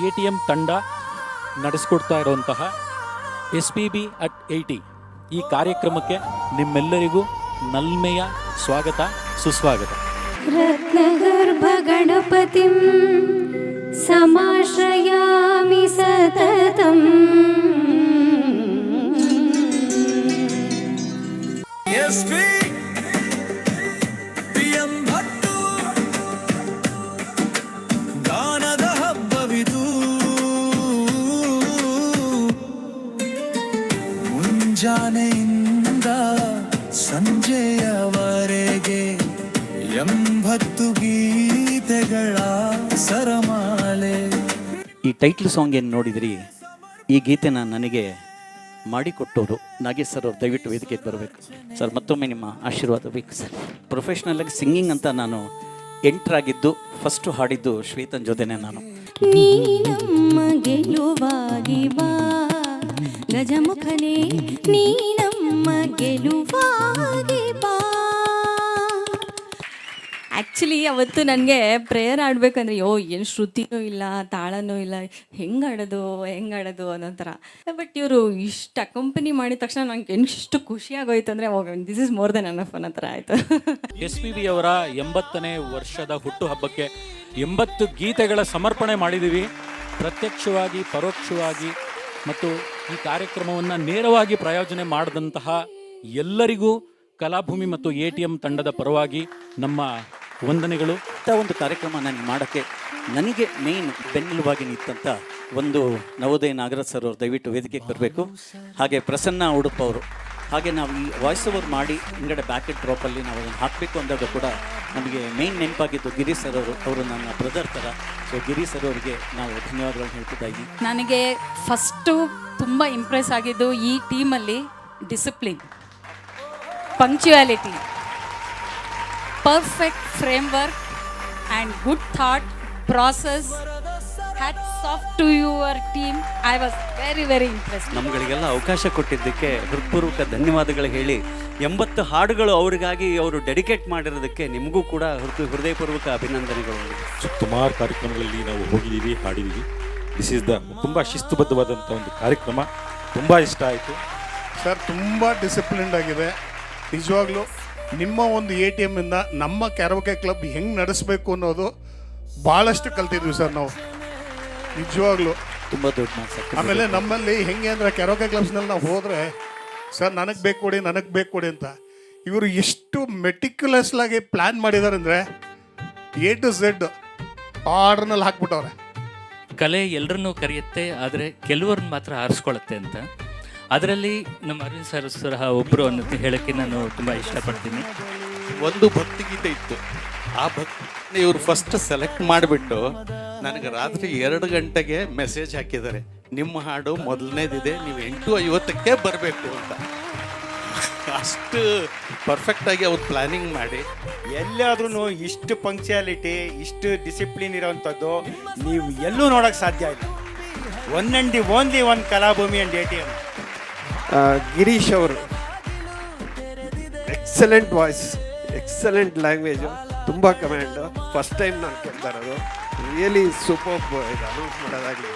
ATM ತಂಡ ನಡೆಸಿಕೊಡ್ತಾ ಇರುವಂತಹ SPB at 80 ಈ ಕಾರ್ಯಕ್ರಮಕ್ಕೆ ನಿಮ್ಮೆಲ್ಲರಿಗೂ ನಲ್ಮೆಯ ಸ್ವಾಗತ ಸುಸ್ವಾಗತ. ರತ್ನಗರ್ಭ ಗಣಪತಿಂ ಸಮಾಶ್ರಯಾಮಿ ಸತತಂ. ಗಾನದ ಹಬ್ಬವಿದು ಮುಂಜಾನೆಯಿಂದ ಸಂಜೆಯವರೆಗೆ 80 ಗೀತೆಗಳ ಸರಮಾಲೆ. ಈ ಟೈಟ್ಲ್ ಸಾಂಗ್ ಏನು ನೋಡಿದ್ರಿ, ಈ ಗೀತೆನ ನನಗೆ ಮಾಡಿಕೊಟ್ಟವರು ನಾಗೇಶ್ ಸರ್ ಅವ್ರು. ದಯವಿಟ್ಟು ವೇದಿಕೆಗೆ ಬರಬೇಕು ಸರ್. ಮತ್ತೊಮ್ಮೆ ನಿಮ್ಮ ಆಶೀರ್ವಾದ ಬೇಕು ಸರ್. ಪ್ರೊಫೆಷ್ನಲಾಗಿ ಸಿಂಗಿಂಗ್ ಅಂತ ನಾನು ಎಂಟ್ರಾಗಿದ್ದು, ಫಸ್ಟು ಹಾಡಿದ್ದು ಶ್ವೇತನ್ ಜೊತೆನೆ ನಾನು. ನೀ ನಮ್ಮ ಗೆಲುವಾಗಿ ಬಾ ಗಜಮುಖನೇ, ನೀ ನಮ್ಮ ಗೆಲುವಾಗಿ ಬಾ. ಆ್ಯಕ್ಚುಲಿ ಅವತ್ತು ನನಗೆ ಪ್ರೇಯರ್ ಆಡಬೇಕಂದ್ರೆ ಏನು ಶ್ರುತಿನೂ ಇಲ್ಲ, ತಾಳನೂ ಇಲ್ಲ, ಹೆಂಗೆ ಆಡೋದು ಅನ್ನೋ ಥರ. ಬಟ್ ಇವರು ಇಷ್ಟು ಅಕಂಪನಿ ಮಾಡಿದ ತಕ್ಷಣ ನಂಗೆ ಎಷ್ಟು ಖುಷಿ ಆಗೋಯ್ತು ಅಂದರೆ, this is more than enough ಅನ್ನೋ ಥರ ಆಯಿತು. SPB ಅವರ 80ನೇ ವರ್ಷದ ಹುಟ್ಟುಹಬ್ಬಕ್ಕೆ 80 ಗೀತೆಗಳ ಸಮರ್ಪಣೆ ಮಾಡಿದ್ದೀವಿ. ಪ್ರತ್ಯಕ್ಷವಾಗಿ, ಪರೋಕ್ಷವಾಗಿ ಮತ್ತು ಈ ಕಾರ್ಯಕ್ರಮವನ್ನು ನೇರವಾಗಿ ಪ್ರಾಯೋಜನೆ ಮಾಡಿದಂತಹ ಎಲ್ಲರಿಗೂ ಕಲಾಭೂಮಿ ಮತ್ತು ATM ತಂಡದ ಪರವಾಗಿ ನಮ್ಮ ವಂದನೆಗಳು. ಇಂಥ ಒಂದು ಕಾರ್ಯಕ್ರಮ ನನಗೆ ಮಾಡೋಕ್ಕೆ ನನಗೆ ಮೇಯ್ನ್ ಬೆನ್ನೆಲುಬಾಗಿ ನಿಂತಂಥ ಒಂದು ನವೋದಯ ನಾಗರಾಜ್ ಸರ್ ಅವರು ದಯವಿಟ್ಟು ವೇದಿಕೆಗೆ ಬರಬೇಕು. ಹಾಗೆ ಪ್ರಸನ್ನ ಉಡುಪ ಅವರು. ಹಾಗೆ ನಾವು ಈ ವಾಯ್ಸ್ ಓವರ್ ಮಾಡಿ ಹಿಂಗಡೆ ಬ್ಯಾಕೆಟ್ ಡ್ರಾಪಲ್ಲಿ ನಾವು ಅದನ್ನು ಹಾಕಬೇಕು ಅಂದಾಗ ಕೂಡ ನಮಗೆ ಮೇಯ್ನ್ ನೆನಪಾಗಿದ್ದು ಗಿರೀಶ್ ಸರ್ ಅವರು ನನ್ನ ಬ್ರದರ್ ಥರ. ಸೊ ಗಿರೀಶ್ ಸರ್ ಅವರಿಗೆ ನಾವು ಧನ್ಯವಾದಗಳನ್ನು ಹೇಳ್ತಿದ್ದ ಇದ್ದೀವಿ. ನನಗೆ ಫಸ್ಟು ತುಂಬ ಇಂಪ್ರೆಸ್ ಆಗಿದ್ದು ಈ ಟೀಮಲ್ಲಿ discipline, punctuality, perfect framework and good thought process. Hats off to your team. I was very impressed. ನಮ್ಗಳಿಗೆಲ್ಲ ಅವಕಾಶ ಕೊಟ್ಟಿದ್ದಕ್ಕೆ ಹೃತ್ಪೂರ್ವಕ ಧನ್ಯವಾದಗಳು ಹೇಳಿ, 80 ಹಾಡುಗಳು ಅವರಿಗಾಗಿ ಅವರು ಡೆಡಿಕೇಟ್ ಮಾಡಿರೋದಕ್ಕೆ ನಿಮಗೂ ಕೂಡ ಹೃದಯಪೂರ್ವಕ ಅಭಿನಂದನೆಗಳು. ಸುಮಾರು ಕಾರ್ಯಕ್ರಮಗಳಲ್ಲಿ ನಾವು ಹೋಗಿದ್ದೀವಿ, ಹಾಡಿದ್ದೀವಿ. ದಿಸ್ ಈಸ್ ದ ತುಂಬ ಶಿಸ್ತುಬದ್ಧವಾದಂಥ ಒಂದು ಕಾರ್ಯಕ್ರಮ. ತುಂಬ ಇಷ್ಟ ಆಯಿತು ಸರ್. ತುಂಬ ಡಿಸಿಪ್ಲಿನ್ಡ್ ಆಗಿದೆ ನಿಜವಾಗ್ಲೂ. ನಿಮ್ಮ ಒಂದು ATM ಇಂದ ನಮ್ಮ ಕ್ಯಾರೋಕೆ ಕ್ಲಬ್ ಹೆಂಗೆ ನಡೆಸಬೇಕು ಅನ್ನೋದು ಭಾಳಷ್ಟು ಕಲ್ತಿದ್ವಿ ಸರ್ ನಾವು ನಿಜವಾಗ್ಲೂ. ತುಂಬ ದೊಡ್ಡ ಮಾತು. ಆಮೇಲೆ ನಮ್ಮಲ್ಲಿ ಹೆಂಗೆ ಅಂದರೆ ಕ್ಯಾರೋಕೆ ಕ್ಲಬ್ಸ್ನಲ್ಲಿ ನಾವು ಹೋದರೆ ಸರ್ ನನಗೆ ಬೇಕು ಕೊಡಿ ಅಂತ ಇವರು ಎಷ್ಟು ಮೆಟಿಕ್ಯುಲಸ್ಲಾಗಿ ಪ್ಲ್ಯಾನ್ ಮಾಡಿದ್ದಾರೆ ಅಂದರೆ A to Z ಆರ್ಡ್ರ್ನಲ್ಲಿ ಹಾಕ್ಬಿಟ್ಟವ್ರೆ. ಕಲೆ ಎಲ್ಲರನ್ನೂ ಕರೆಯುತ್ತೆ, ಆದರೆ ಕೆಲವ್ರನ್ನ ಮಾತ್ರ ಆರಿಸ್ಕೊಳ್ಳುತ್ತೆ ಅಂತ. ಅದರಲ್ಲಿ ನಮ್ಮ ಅರವಿಂದ್ ಸರ್ ಸಹ ಒಬ್ಬರು ಅನ್ನೋದು ಹೇಳೋಕ್ಕೆ ನಾನು ತುಂಬ ಇಷ್ಟಪಡ್ತೀನಿ. ಒಂದು ಭಕ್ತಿಗೀತೆ ಇತ್ತು, ಆ ಭಕ್ತಿ ಇವರು ಫಸ್ಟ್ ಸೆಲೆಕ್ಟ್ ಮಾಡಿಬಿಟ್ಟು ನನಗೆ ರಾತ್ರಿ 2 ಗಂಟೆಗೆ ಮೆಸೇಜ್ ಹಾಕಿದ್ದಾರೆ, ನಿಮ್ಮ ಹಾಡು ಮೊದಲನೇದಿದೆ, ನೀವು 8:50ಕ್ಕೆ ಬರಬೇಕು ಅಂತ. ಅಷ್ಟು ಪರ್ಫೆಕ್ಟಾಗಿ ಅವ್ರು ಪ್ಲ್ಯಾನಿಂಗ್ ಮಾಡಿ ಎಲ್ಲಾದ್ರೂ ಇಷ್ಟು ಪಂಕ್ಚುಯಾಲಿಟಿ, ಇಷ್ಟು ಡಿಸಿಪ್ಲಿನ್ ಇರೋವಂಥದ್ದು ನೀವು ಎಲ್ಲೂ ನೋಡೋಕ್ಕೆ ಸಾಧ್ಯ ಇಲ್ಲ. One and the only one Kalabhoomi and ATM. Girish ಅವರು ಎಕ್ಸಲೆಂಟ್ ವಾಯ್ಸ್, ಎಕ್ಸಲೆಂಟ್ ಲ್ಯಾಂಗ್ವೇಜು, ತುಂಬ ಕಮೆಂಡು. ಫಸ್ಟ್ ಟೈಮ್ ನಾನು ಕೇಳ್ತಾ ಇರೋದು. Really super. ಇದು ಅನೌನ್ಸ್ ಮಾಡೋದಾಗಲಿ,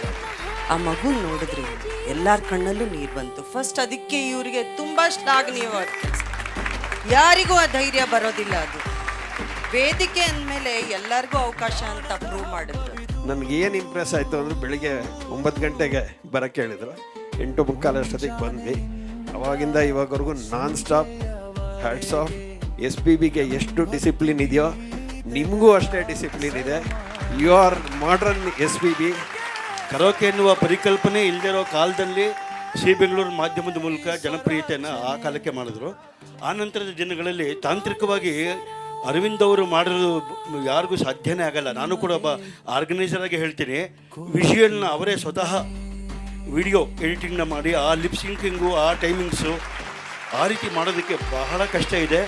ಆ ಮಗು ನೋಡಿದ್ರಿ ಎಲ್ಲರ ಕಣ್ಣಲ್ಲೂ ನೀರು ಬಂತು. ಫಸ್ಟ್ ಅದಕ್ಕೆ ಇವರಿಗೆ ತುಂಬ ಶ್ಲಾಘನೀಯ. ಯಾರಿಗೂ ಆ ಧೈರ್ಯ ಬರೋದಿಲ್ಲ. ಅದು ವೇದಿಕೆ ಅಂದಮೇಲೆ ಎಲ್ಲರಿಗೂ ಅವಕಾಶ ಅಂತ ಪ್ರೂವ್ ಮಾಡಿದ್ರು. ನನಗೇನು ಇಂಪ್ರೆಸ್ ಆಯಿತು ಅಂದರೆ, ಬೆಳಿಗ್ಗೆ 9 ಗಂಟೆಗೆ ಬರೋಕ್ಕೆ ಹೇಳಿದ್ರು, 8:45 ಅಷ್ಟೊತ್ತಿಗೆ ಬಂದ್ವಿ. ಅವಾಗಿಂದ ಇವಾಗವರೆಗೂ ನಾನ್ ಸ್ಟಾಪ್ ಹ್ಯಾಟ್ಸ್ ಆಫ್. SPBಗೆ ಎಷ್ಟು ಡಿಸಿಪ್ಲಿನ್ ಇದೆಯೋ ನಿಮಗೂ ಅಷ್ಟೇ ಡಿಸಿಪ್ಲಿನ್ ಇದೆ. You are modern SPB. Karaoke ಎನ್ನುವ ಪರಿಕಲ್ಪನೆ ಇಲ್ಲದಿರೋ ಕಾಲದಲ್ಲಿ ಸಿ ಬೆಂಗಳೂರು ಮಾಧ್ಯಮದ ಮೂಲಕ ಜನಪ್ರಿಯತೆಯನ್ನು ಆ ಕಾಲಕ್ಕೆ ಮಾಡಿದ್ರು. ಆ ನಂತರದ ದಿನಗಳಲ್ಲಿ ತಾಂತ್ರಿಕವಾಗಿ ಅರವಿಂದ್ ಅವರು ಮಾಡಿರೋದು ಯಾರಿಗೂ ಸಾಧ್ಯನೇ ಆಗಲ್ಲ. ನಾನು ಕೂಡ ಒಬ್ಬ ಆರ್ಗನೈಸರ್ ಆಗಿ ಹೇಳ್ತೀನಿ, ವಿಷುವಲ್ನ ಅವರೇ ಸ್ವತಃ ವಿಡಿಯೋ ಎಡಿಟಿಂಗ್ನ ಮಾಡಿ ಆ ಲಿಪ್ಸಿಂಕಿಂಗು, ಆ ಟೈಮಿಂಗ್ಸು, ಆ ರೀತಿ ಮಾಡೋದಕ್ಕೆ ಬಹಳ ಕಷ್ಟ ಇದೆ.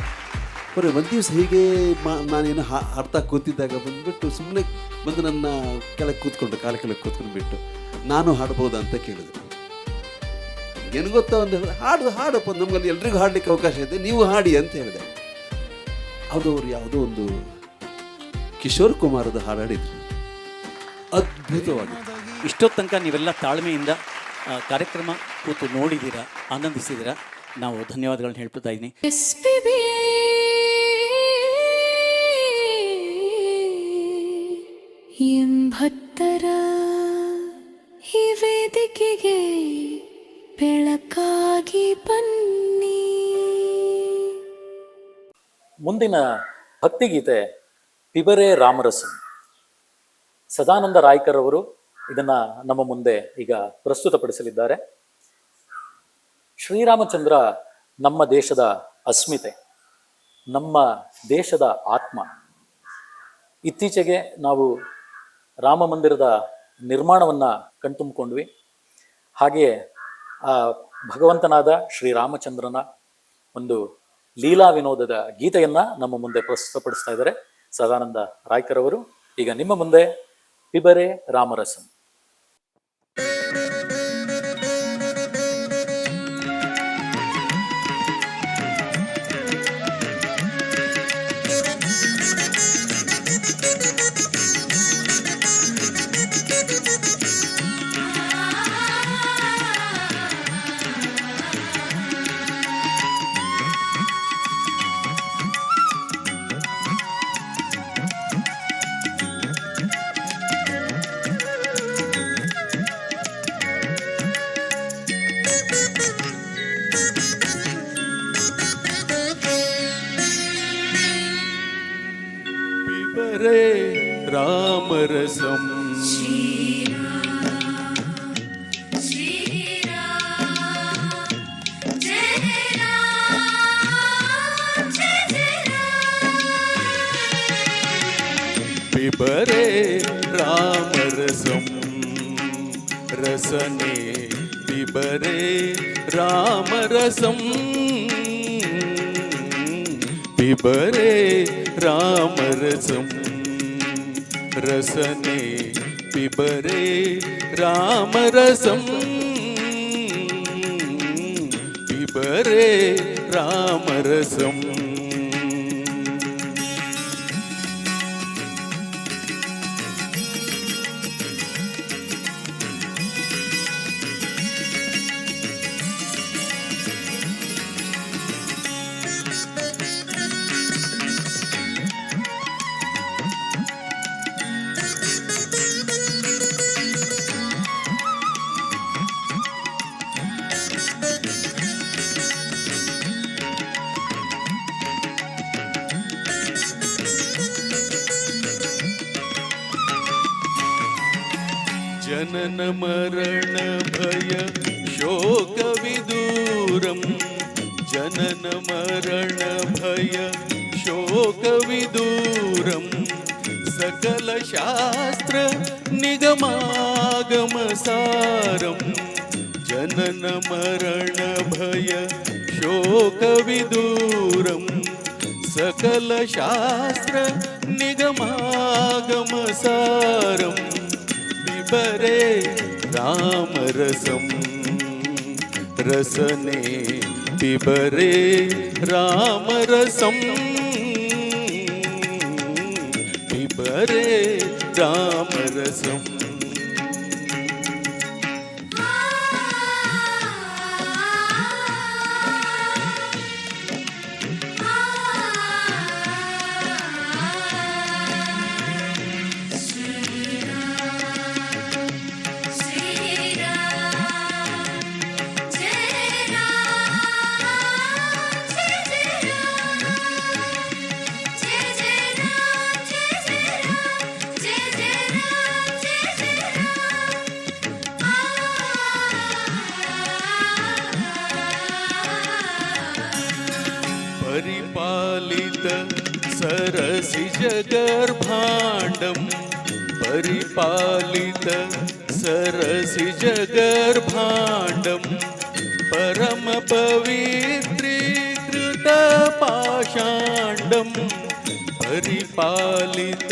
ಬರೀ ಒಂದು ದಿವಸ ಹೀಗೆ ನಾನೇನು ಅರ್ಥ ಕೂತಿದ್ದಾಗ ಬಂದುಬಿಟ್ಟು ಸುಮ್ಮನೆ ಬಂದು ನನ್ನ ಕೆಳಗೆ ಕೂತ್ಕೊಂಡು ಕಾಲ ಕೆಳಗೆ ಕೂತ್ಕೊಂಡ್ಬಿಟ್ಟು ನಾನು ಹಾಡ್ಬೋದಾ ಅಂತ ಕೇಳಿದೆ. ಏನು ಗೊತ್ತಾ, ಒಂದು ಹಾಡಪ್ಪ, ನಮಗಲ್ಲಿ ಎಲ್ರಿಗೂ ಹಾಡಲಿಕ್ಕೆ ಅವಕಾಶ ಇದೆ, ನೀವು ಹಾಡಿ ಅಂತ ಹೇಳಿದೆ. ಅದು ಅವ್ರು ಯಾವುದೋ ಒಂದು ಕಿಶೋರ್ ಕುಮಾರದ ಹಾಡಾಡಿದ್ರು, ಅದ್ಭುತವಾಗಿತ್ತು. ಇಷ್ಟೊತ್ತು ತನಕ ನೀವೆಲ್ಲ ತಾಳ್ಮೆಯಿಂದ ಕಾರ್ಯಕ್ರಮ ಕೂತು ನೋಡಿದ್ದೀರಾ, ಆನಂದಿಸಿದ್ದೀರಾ. ನಾವು ಧನ್ಯವಾದಗಳನ್ನ ಹೇಳ್ತಾ ಇದ್ದೀನಿ. ಎಂಬತ್ತರ ಈ ವೇದಿಕೆಗೆ ಬೆಳಕಾಗಿ ಬನ್ನಿ. ಮುಂದಿನ ಭಕ್ತಿಗೀತೆ ಪಿಬರೆ ರಾಮರಸಂ. ಸದಾನಂದ ರಾಯ್ಕರ್ ಅವರು ಇದನ್ನ ನಮ್ಮ ಮುಂದೆ ಈಗ ಪ್ರಸ್ತುತಪಡಿಸಲಿದ್ದಾರೆ. ಶ್ರೀರಾಮಚಂದ್ರ ನಮ್ಮ ದೇಶದ ಅಸ್ಮಿತೆ, ನಮ್ಮ ದೇಶದ ಆತ್ಮ. ಇತ್ತೀಚೆಗೆ ನಾವು ರಾಮ ಮಂದಿರದ ನಿರ್ಮಾಣವನ್ನು ಕಣ್ತುಂಬಿಕೊಂಡ್ವಿ. ಹಾಗೆಯೇ ಆ ಭಗವಂತನಾದ ಶ್ರೀರಾಮಚಂದ್ರನ ಒಂದು ಲೀಲಾ ವಿನೋದದ ಗೀತೆಯನ್ನು ನಮ್ಮ ಮುಂದೆ ಪ್ರಸ್ತುತಪಡಿಸ್ತಾ ಇದ್ದಾರೆ ಸದಾನಂದ ರಾಯ್ಕರ್ ಅವರು. ಈಗ ನಿಮ್ಮ ಮುಂದೆ ಪಿಬರೆ ರಾಮರಸಂ. पिबरे रामरसम पिबरे रामरसम रसने पिबरे रामरसम पिबरे रामरसम रसने पिबरे रामरसम पिबरे रामरसम. जनन मरण भय शोक विदूरम जनन मरण भय शोक विदूरम सकल शास्त्र निगमागम सारम जनन मरण भय शोक विदूरम सकल शास्त्र निगमागम सारम पिबरे रामरसम रसने पिबरे रामरसम पिबरे रामरसम. परिपालित सरसिज गर्भांडम परिपालित सरसिज गर्भांडम परम पवित्रीकृत पाषांडम परिपालित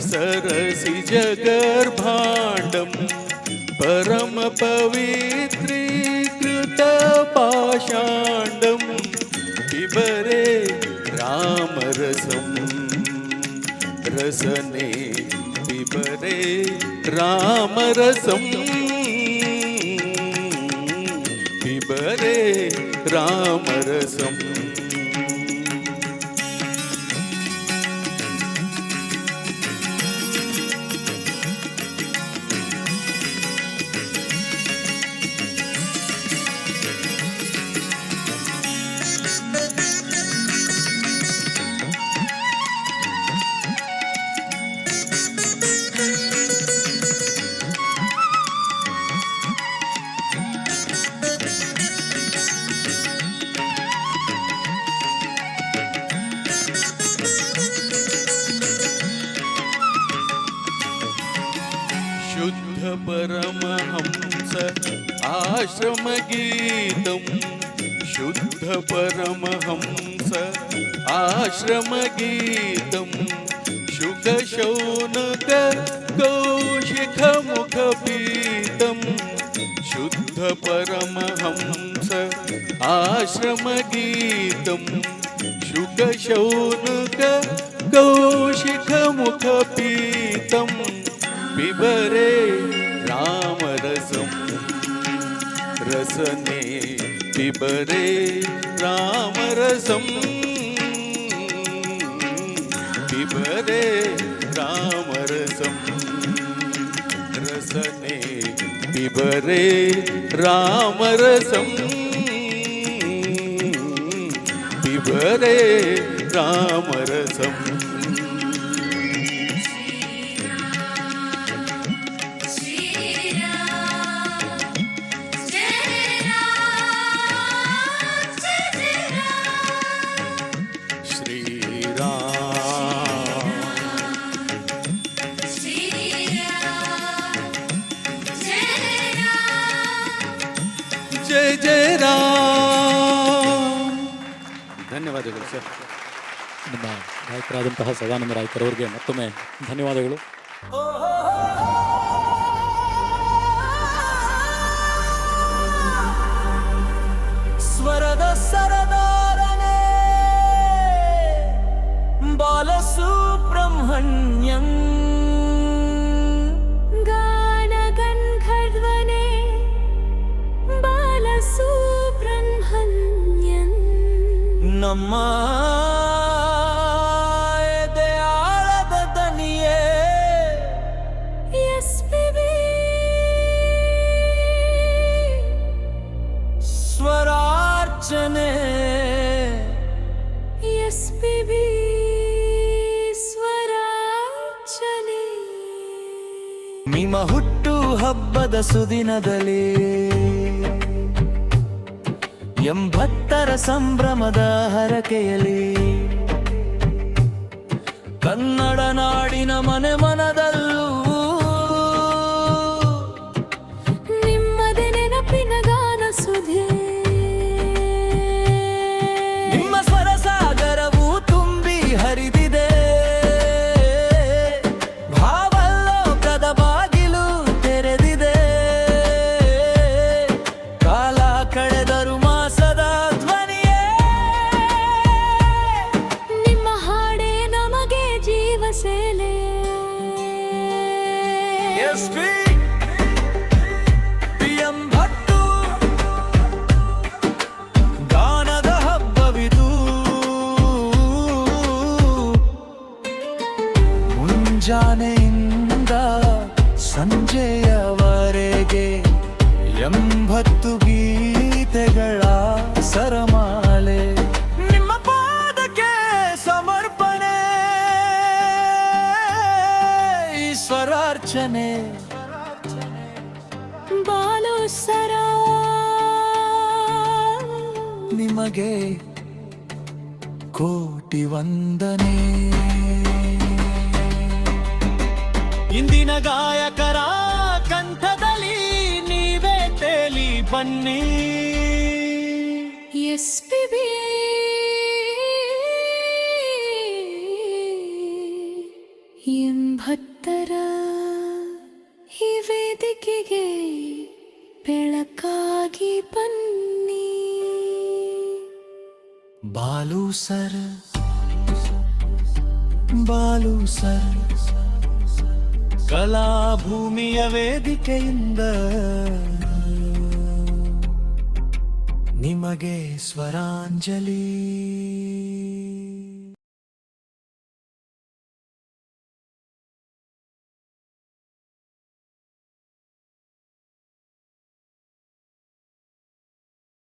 सरसिज गर्भांडम परम पवित्रीकृत पाषांडम पिबरे रामरसम रसने पिबरे ರಾಮರಸಂ ಪಿಬರೆ ರಾಮರಸಂ. ಶುದ್ಧ ಪರಮಹಂಸ ಆಶ್ರಮಗೀತಂ ಶುದ್ಧ ಪರಮಹಂಸ ಆಶ್ರಮಗೀತಂ ಶುಕಶೌನಕ ಕೌಶಿಕಮುಖಪೀತಂ ಶುದ್ಧ ಪರಮಹಂಸ ಆಶ್ರಮಗೀತಂ ಶುಕಶೌನಕ ಕೌಶಿಕಮುಖಪೀತಂ ಪಿಬರೆ ರಾಮರಸಂ ರಸನೆ ಪಿಬರೆ ರಾಮರಸಂ ಪಿಬರೆ ರಾಮರಸಂ ರಸನೆ ಪಿಬರೆ ರಾಮರಸಂ ಪಿಬರೆ ರಾಮರಸಂ. ಜಯ ಜಯ ರಾಮ್. ಧನ್ಯವಾದಗಳು ಸರ್. ನಮ್ಮ ಗಾಯಕರಾದಂತಹ ಸದಾನಂದ ರಾಯ್ಕರ್ ಅವರಿಗೆ ಮತ್ತೊಮ್ಮೆ ಧನ್ಯವಾದಗಳು. ಸ್ವರದ ಸರದಾರನೇ ಬಾಲಸುಬ್ರಹ್ಮಣ್ಯಂ ಗಾನಗಂಧರ್ವನೇ ಬಾಲಸುಬ್ರಹ್ಮಣ್ಯಂ ನಮ್ಮ ಎದೆಯಾಳದ ದನಿಯೇ ಎಸ್ಪಿಬಿ ಸ್ವರಾರ್ಚನೆ ಎಸ್ಪಿಬಿ ಸ್ವರಾರ್ಚನೆ. ನಿಮ್ಮ ಹುಟ್ಟು ಹಬ್ಬದ ಸುದಿನದಲ್ಲಿ 80ರ ಸಂಭ್ರಮದ ಹರಕೆಯಲ್ಲಿ ಕನ್ನಡ ನಾಡಿನ ಮನೆ ಮನದಲ್ಲೂ ನಿಮ್ಮದೇ ನೆನಪಿನ ಗಾನ ಸುಧೆ. ನಿಮ್ಮ ಸ್ವರ ಸಾಗರವು ತುಂಬಿ ಹರಿದಿದೆ. ಭಾವಲೋಕದ ಬಾಗಿಲು ತೆರೆದಿದೆ. ಕಾಲ ಕಳೆದರು ಮಾಸದ ಧ್ವನಿಯೇ ನಿಮ್ಮ ಹಾಡೇ ನಮಗೆ ಜೀವ ಸೇಲೆ. PM ಭಟ್ಟು ಗಾನದ ಹಬ್ಬವಿದು. ಮುಂಜಾನೆಯಿಂದ ಸಂಜೆಯವರೆಗೆ 80 ಗೀತೆಗಳ ಸರಮಾಲೆ ನಿಮ್ಮ ಪಾದಕ್ಕೆ ಸಮರ್ಪಣೆ. ಈಶ್ವರಾರ್ಚನೆ ಬಾಲು ಸರ ನಿಮಗೆ ಕೋಟಿ ವಂದನೆ. ಇಂದಿನ ಗಾಯಕರ ಕಂಠದಲ್ಲಿ ನೀವೇ ತೇಲಿ ಬನ್ನಿ. ಎಸ್ಪಿಬಿ ಎಂಬತ್ತರ ಈ ವೇದಿಕೆಗೆ ಬೆಳಕಾಗಿ ಬನ್ನಿ. ಬಾಲು ಸರ್ ಬಾಲು ಸರ್ ಕಲಾಭೂಮಿಯ ವೇದಿಕೆಯಿಂದ ನಿಮಗೆ ಸ್ವರಾಂಜಲಿ.